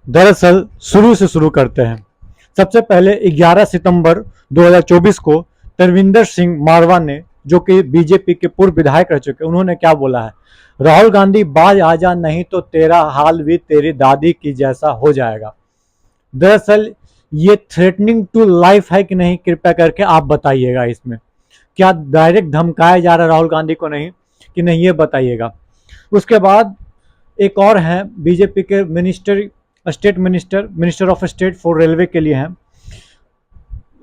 दरअसल शुरू से शुरू करते हैं। सबसे पहले 11 सितंबर 2024 को तरविंदर सिंह मारवा ने, जो कि बीजेपी के पूर्व विधायक रह चुके, उन्होंने क्या बोला है, राहुल गांधी बाज आजा नहीं तो तेरा हाल भी तेरी दादी की जैसा हो जाएगा। दरअसल ये थ्रेटनिंग टू लाइफ है कि नहीं, कृपया करके आप बताइएगा। इसमें क्या डायरेक्ट धमकाया जा रहा है राहुल गांधी को नहीं कि नहीं, ये बताइएगा। उसके बाद एक और हैं बीजेपी के minister, state minister, minister of state for railway के लिए हैं,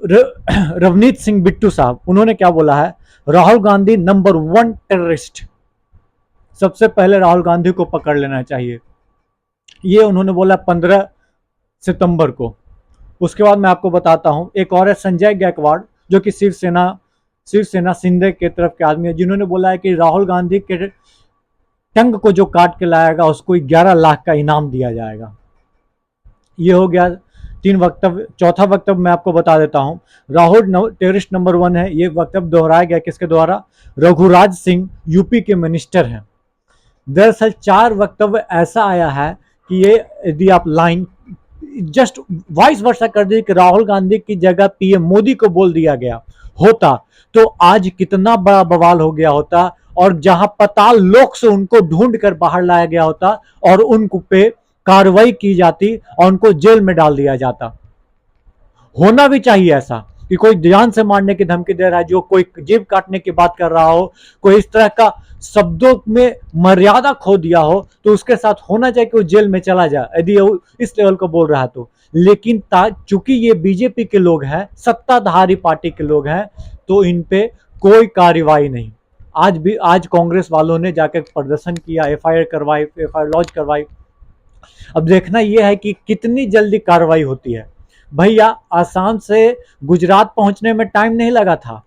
रवनीत सिंह बिट्टू साहब। उन्होंने क्या बोला है, राहुल गांधी नंबर 1 टेररिस्ट, सबसे पहले राहुल गांधी को पकड़ लेना चाहिए, ये उन्होंने बोला 15 सितंबर को। उसके बाद मैं आपको बताता हूं, एक और है संजय गायकवाड़, जो कि शिवसेना शिंदे के तरफ के आदमी है, जिन्होंने बोला है कि राहुल गांधी के टंग को जो काट के लाएगा उसको 11 लाख का इनाम दिया जाएगा। ये हो गया 3 वक्तव्य। चौथा वक्तव्य मैं आपको बता देता हूं, राहुल टेररिस्ट नंबर 1 है, ये वक्तव्य दोहराया गया किसके द्वारा, रघुराज सिंह, यूपी के मिनिस्टर हैं। दरअसल 4 वक्तव्य ऐसा आया है कि ये यदि आप लाइन जस्ट वाइस वर्षा कर दी कि राहुल गांधी की जगह पीएम मोदी को बोल दिया गया होता तो आज कितना बड़ा बवाल हो गया होता, और जहां पाताल लोक से उनको ढूंढ कर बाहर लाया गया होता और उन पे कार्रवाई की जाती और उनको जेल में डाल दिया जाता। होना भी चाहिए ऐसा कि कोई जान से मारने की धमकी दे रहा है, जो कोई जेब काटने की बात कर रहा हो, कोई इस तरह का शब्दों में मर्यादा खो दिया हो, तो उसके साथ होना चाहिए कि वो जेल में चला जाए यदि वो इस लेवल को बोल रहा है तो। लेकिन चूंकि ये बीजेपी के लोग हैं, सत्ताधारी पार्टी के लोग हैं, तो इन पे कोई कार्रवाई नहीं। आज कांग्रेस वालों ने जाकर प्रदर्शन किया, एफआईआर करवाई, एफआईआर लॉन्च करवाई। अब देखना यह है कि कितनी जल्दी कार्रवाई होती है। भैया आसाम से गुजरात पहुंचने में टाइम नहीं लगा था,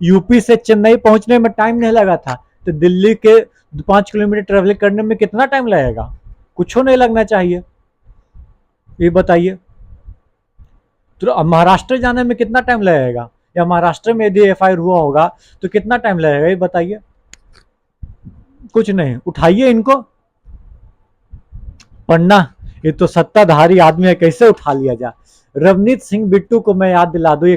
यूपी से चेन्नई पहुंचने में टाइम नहीं लगा था, तो दिल्ली के 5 किलोमीटर ट्रेवलिंग करने में कितना टाइम लगेगा, कुछ नहीं लगना चाहिए, ये बताइए। तो महाराष्ट्र जाने में कितना टाइम लगेगा, या महाराष्ट्र में यदि एफआईआर हुआ होगा तो कितना टाइम लगेगा, ये बताइए। कुछ नहीं, उठाइए इनको, पढ़ना, ये तो सत्ताधारी आदमी है, कैसे उठा लिया जाए। रवनीत सिंह बिट्टू को मैं याद दिला दूं, ये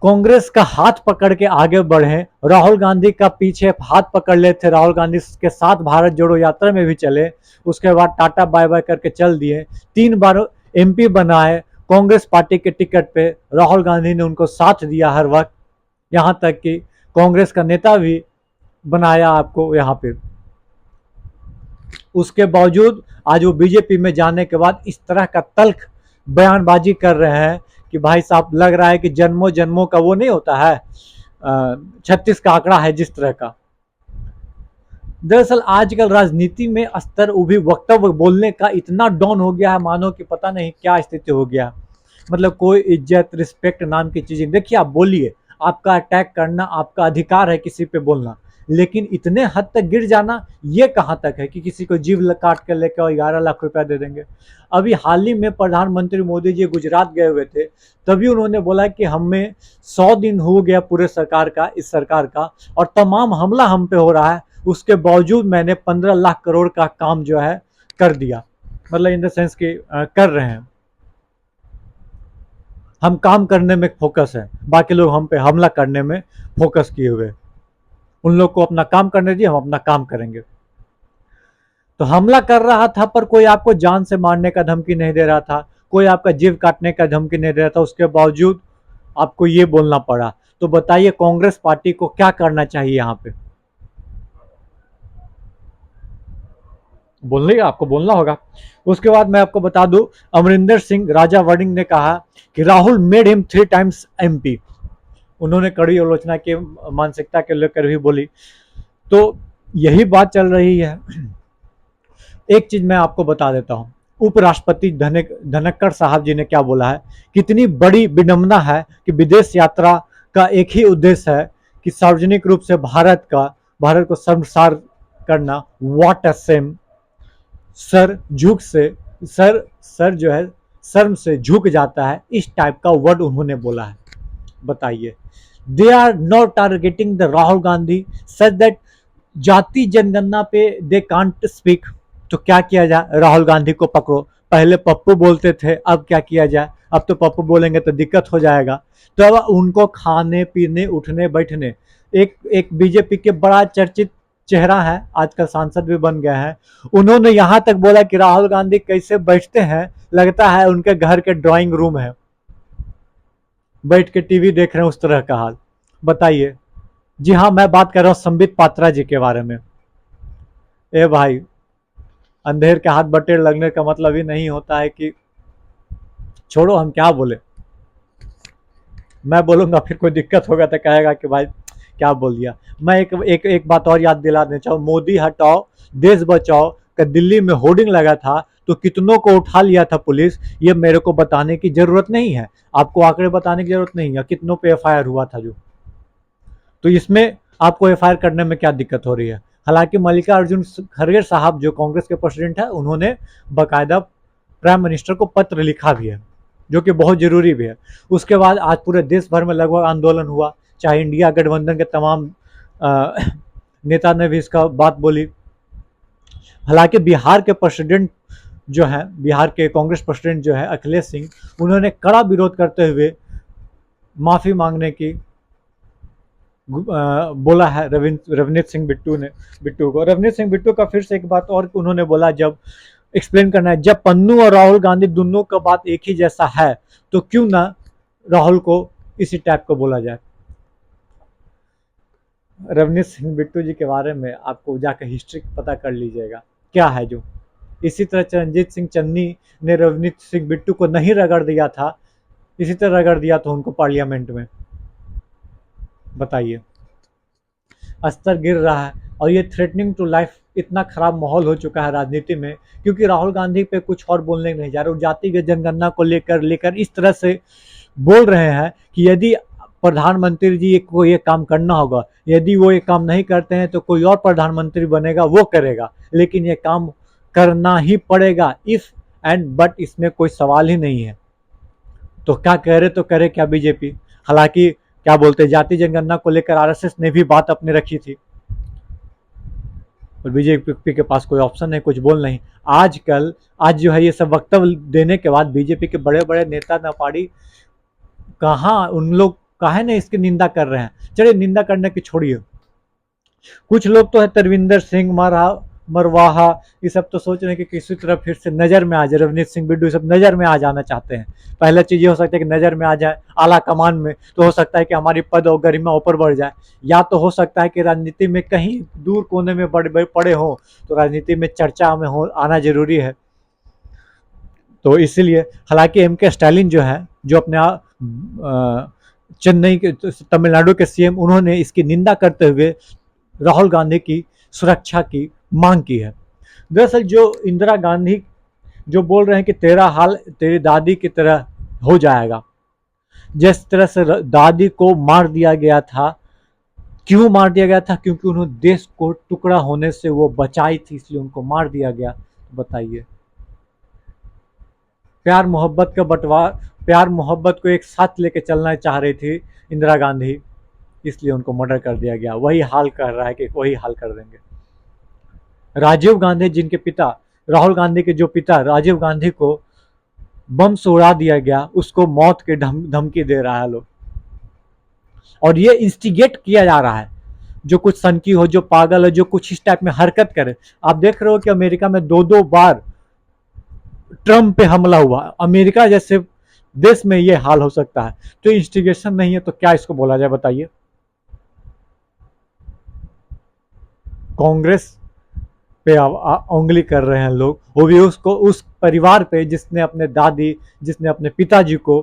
कांग्रेस का हाथ पकड़ के आगे बढ़े, राहुल गांधी का पीछे हाथ पकड़ ले थे, राहुल गांधी के साथ भारत जोड़ो यात्रा में भी चले, उसके बाद टाटा बाय बाय करके चल दिए, 3 बार एमपी बनाए कांग्रेस पार्टी के टिकट पे, राहुल गांधी ने उनको साथ दिया हर वक्त, यहां तक कि कांग्रेस का नेता भी बनाया आपको यहाँ पे। उसके बावजूद आज वो बीजेपी में जाने के बाद इस तरह का तल्ख बयानबाजी कर रहे हैं कि भाई साहब लग रहा है कि जन्मों जन्मों का वो नहीं होता है, 36 का आंकड़ा है जिस तरह का। दरअसल आजकल राजनीति में स्तर उभी वक्तव्य बोलने का इतना डाउन हो गया है, मानो कि पता नहीं क्या स्थिति हो गया। मतलब कोई इज्जत रिस्पेक्ट नाम की चीजें, देखिए आप बोलिए, आपका अटैक करना आपका अधिकार है किसी पे बोलना, लेकिन इतने हद तक गिर जाना ये कहां तक है कि किसी को जीव काट कर लेकर 11 लाख रुपया दे देंगे। अभी हाल ही में प्रधानमंत्री मोदी जी गुजरात गए हुए थे, तभी उन्होंने बोला कि हमें 100 दिन हो गया पूरे सरकार का, इस सरकार का, और तमाम हमला हम पे हो रहा है, उसके बावजूद मैंने 15 लाख करोड़ का काम जो है कर दिया। मतलब इन द सेंस कि कर रहे हैं, हम काम करने में फोकस है, बाकी लोग हम पे हमला करने में फोकस किए हुए। उन लोग को अपना काम करने दिए, हम अपना काम करेंगे। तो हमला कर रहा था पर कोई आपको जान से मारने का धमकी नहीं दे रहा था, कोई आपका जीव काटने का धमकी नहीं दे रहा था, उसके बावजूद आपको ये बोलना पड़ा। तो बताइए कांग्रेस पार्टी को क्या करना चाहिए यहाँ पे, बोलने आपको बोलना होगा। उसके बाद मैं आपको बता दूं, अमरिंदर सिंह राजा वर्डिंग ने कहा कि Rahul made him 3 times MP. उन्होंने कड़ी आलोचना की, मानसिकता के लेकर भी बोली, तो यही बात चल रही है। एक चीज मैं आपको बता देता हूं, उपराष्ट्रपति धनखड़ साहब जी ने क्या बोला है, कितनी बड़ी विडंबना है कि विदेश यात्रा का एक ही उद्देश्य है कि सार्वजनिक रूप से भारत को शर्मसार करना। What a same. सर जो है शर्म से झुक जाता है, इस टाइप का वर्ड उन्होंने बोला है। बताइए, they are not targeting the Rahul Gandhi such that जाति जनगणना पे दे कांट स्पीक। तो क्या किया जाए, राहुल गांधी को पकड़ो। पहले पप्पू बोलते थे, अब क्या किया जाए, अब तो पप्पू बोलेंगे तो दिक्कत हो जाएगा। तो अब उनको खाने पीने उठने बैठने, एक एक बीजेपी के बड़ा चर्चित चेहरा है, आजकल सांसद भी बन गए हैं, उन्होंने यहां तक बोला कि राहुल गांधी कैसे बैठते हैं, लगता है उनके घर के ड्राइंग रूम है, बैठ के टीवी देख रहे हैं, उस तरह का हाल। बताइए। जी हाँ, मैं बात कर रहा हूं संबित पात्रा जी के बारे में। ए भाई, अंधेर के हाथ बटेर लगने का मतलब ही नहीं होता है कि, छोड़ो हम क्या बोले, मैं बोलूंगा फिर कोई दिक्कत होगा तो कहेगा कि भाई क्या बोल दिया। मैं एक बात और याद दिला देना चाहूँ, मोदी हटाओ देश बचाओ का दिल्ली में होर्डिंग लगा था, तो कितनों को उठा लिया था पुलिस, ये मेरे को बताने की जरूरत नहीं है, आपको आंकड़े बताने की जरूरत नहीं है, कितनों पे एफआईआर हुआ था जो। तो इसमें आपको एफआईआर करने में क्या दिक्कत हो रही है। हालांकि मल्लिकार्जुन खड़गे साहब जो कांग्रेस के प्रेसिडेंट है, उन्होंने बाकायदा प्राइम मिनिस्टर को पत्र लिखा भी है, जो कि बहुत जरूरी भी है। उसके बाद आज पूरे देश भर में लगभग आंदोलन हुआ, चाहे इंडिया गठबंधन के तमाम नेता ने भी इसका बात बोली। हालांकि बिहार के प्रेसिडेंट जो है, बिहार के कांग्रेस प्रेसिडेंट जो है अखिलेश सिंह, उन्होंने कड़ा विरोध करते हुए माफी मांगने की बोला है रवनीत सिंह बिट्टू को। रवनीत सिंह बिट्टू का फिर से एक बात और उन्होंने बोला, जब एक्सप्लेन करना है, जब पन्नू और राहुल गांधी दोनों का बात एक ही जैसा है, तो क्यों ना राहुल को इसी टाइप को बोला जाए। रवनीत सिंह बिट्टू जी के बारे में आपको जाकर हिस्ट्री पता कर लीजिएगा क्या है जो। इसी तरह चरणजीत सिंह चन्नी ने रवनीत सिंह बिट्टू को नहीं रगड़ दिया था, इसी तरह रगड़ दिया था उनको पार्लियामेंट में। बताइए, स्तर गिर रहा है, और ये थ्रेटनिंग टू लाइफ, इतना खराब माहौल हो चुका है राजनीति में, क्योंकि राहुल गांधी पे कुछ और बोलने नहीं जा रहे, जातिगत जनगणना को लेकर इस तरह से बोल रहे हैं कि यदि प्रधानमंत्री जी को ये काम करना होगा, यदि वो ये काम नहीं करते हैं तो कोई और प्रधानमंत्री बनेगा, वो करेगा, लेकिन ये काम करना ही पड़ेगा, इफ एंड बट, इसमें कोई सवाल ही नहीं है। तो क्या कह रहे, तो करे क्या बीजेपी। हालांकि क्या बोलते, जाति जनगणना को लेकर आरएसएस ने भी बात अपनी रखी थी, और बीजेपी के पास कोई ऑप्शन नहीं, कुछ बोल नहीं। आज जो है ये सब वक्तव्य देने के बाद बीजेपी के बड़े बड़े नेता नापाड़ी कहाँ, उन लोग काहे ने इसकी निंदा कर रहे हैं। चलिए निंदा करने की छोड़िए, कुछ लोग तो है तरविंदर सिंह मरवाहा, ये सब तो सोच रहे हैं कि किसी तरह फिर से नजर में आ जाए, रवनीत सिंह बिट्टू सब नजर में आ जाना चाहते हैं। पहला चीज ये हो सकता है कि नजर में आ जाए आला कमान में, तो हो सकता है कि हमारी पद और गरिमा ऊपर बढ़ जाए, या तो हो सकता है कि राजनीति में कहीं दूर कोने में पड़े हो, तो राजनीति में चर्चा में हो आना जरूरी है। तो इसीलिए, हालांकि एम के स्टालिन जो है, जो अपने चेन्नई के तमिलनाडु के सीएम, उन्होंने इसकी निंदा करते हुए राहुल गांधी की सुरक्षा की मांग की है। दरअसल जो इंदिरा गांधी जो बोल रहे हैं कि तेरा हाल तेरी दादी की तरह हो जाएगा, जिस तरह से दादी को मार दिया गया था, क्यों मार दिया गया था, क्योंकि उन्होंने देश को टुकड़ा होने से वो बचाई थी, इसलिए उनको मार दिया गया। बताइए, प्यार मोहब्बत का बंटवारा, प्यार मोहब्बत को एक साथ लेके चलना चाह रही थी इंदिरा गांधी, इसलिए उनको मर्डर कर दिया गया। वही हाल कर रहा है कि वही हाल कर देंगे। राजीव गांधी, जिनके पिता, राहुल गांधी के जो पिता राजीव गांधी को बम से उड़ा दिया गया, उसको मौत की धमकी दे रहा है लोग, और ये इंस्टिगेट किया जा रहा है। जो कुछ सनकी हो, जो पागल है, जो कुछ इस टाइप में हरकत करे। आप देख रहे हो कि अमेरिका में दो बार ट्रंप पे हमला हुआ, अमेरिका जैसे देश में ये हाल हो सकता है, तो इंस्टिगेशन नहीं है तो क्या इसको बोला जाए। बताइए, कांग्रेस पे उंगली कर रहे हैं लोग, वो भी उसको, उस परिवार पे जिसने अपने दादी, जिसने अपने पिताजी को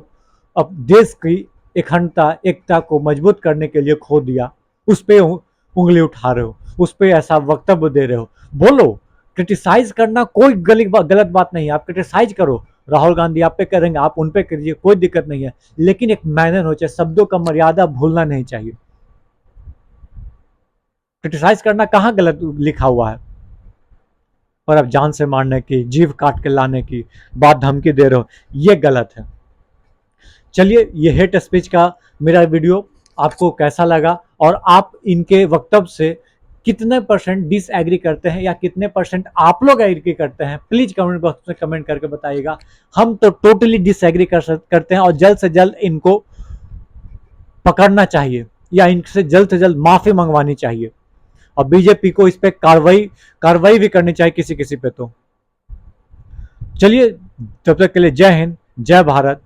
अब देश की अखंडता एकता को मजबूत करने के लिए खो दिया, उस पे उंगली उठा रहे हो, उस पे ऐसा वक्तव्य दे रहे हो। बोलो, क्रिटिसाइज करना कोई गलत बात नहीं है, आप क्रिटिसाइज करो, राहुल गांधी आप पे करेंगे, आप उन पे करिए, कोई दिक्कत नहीं है, लेकिन एक मैनर हो चाहिए, शब्दों का मर्यादा भूलना नहीं चाहिए। क्रिटिसाइज करना कहाँ गलत लिखा हुआ है, और अब जान से मारने की, जीव काट के लाने की बात धमकी दे रहे हो, ये गलत है। चलिए, ये हेट स्पीच का मेरा वीडियो आपको कैसा लगा, और आप इनके वक्तव्य से कितने परसेंट डिसएग्री करते हैं या कितने परसेंट आप लोग एग्री करते हैं, प्लीज कमेंट बॉक्स में कमेंट करके बताइएगा। हम तो टोटली डिसएग्री करते हैं और जल्द से जल्द इनको पकड़ना चाहिए या इनसे जल्द माफी मंगवानी चाहिए और बीजेपी को इस पे कार्रवाई भी करनी चाहिए किसी किसी पे। तो चलिए, तब तक के लिए जय हिंद, जय भारत।